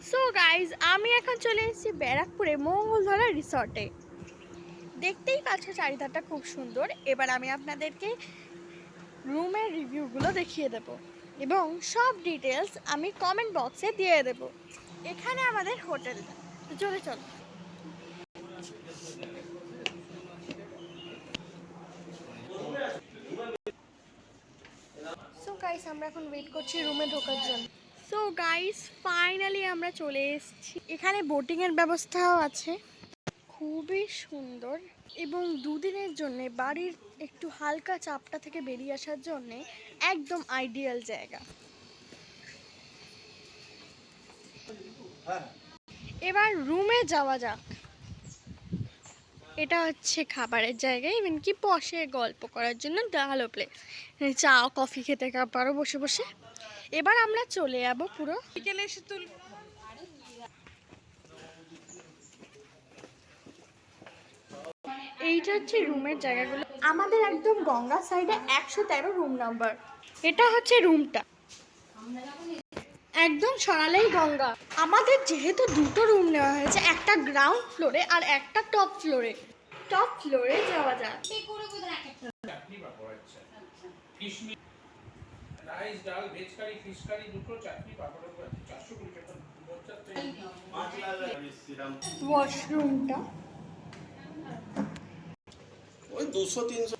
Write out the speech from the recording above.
So guys, আমি এখন চলে এসেছি ব্যারাকপুরে মঙ্গলধারা রিসর্টে। দেখতেই পাচ্ছ চারিধারটা খুব সুন্দর। এবার আমি আপনাদেরকে রুমের রিভিউগুলো দেখিয়ে দেব এবং সব ডিটেলস আমি কমেন্ট বক্সে দিয়ে দেব। এখানে আমাদের হোটেলটা, তো চলে চল। সো গাইস, আমরা এখন ওয়েট করছি রুমে ঢোকার জন্য। সো গাইস, ফাইনালি আমরা চলে এসেছি। এখানে বোটিংয়ের ব্যবস্থাও আছে, খুবই সুন্দর। এবং দুদিনের জন্য বাড়ির একটু হালকা চাপটা থেকে বেরিয়ে আসার জন্য একদম আইডিয়াল জায়গা। এবার রুমে যাওয়া যাক। এটা হচ্ছে খাবারের জায়গা, ইভেন কি বসে গল্প করার জন্য ভালো প্লেস। চা কফি খেতে পারো বসে বসে। এবার আমরা চলে যাবো পুরো বিকেলে এসে এইটা হচ্ছে রুমের জায়গাগুলো। আমাদের একদম গঙ্গা সাইডে 113 রুম নাম্বার। এটা হচ্ছে রুমটা, একদম সরালেই গঙ্গা। আমাদের যেহেতু দুটো রুম নেওয়া হয়েছে, একটা গ্রাউন্ড ফ্লোরে আর একটা টপ ফ্লোরে। টপ ফ্লোরে যাওয়া যাক। রাইস ডাল ভেজ কারি ফিশ কারি দুটো চাটনি পাপড় 420 টাকা। ওয়াশরুমটা ওই 200-300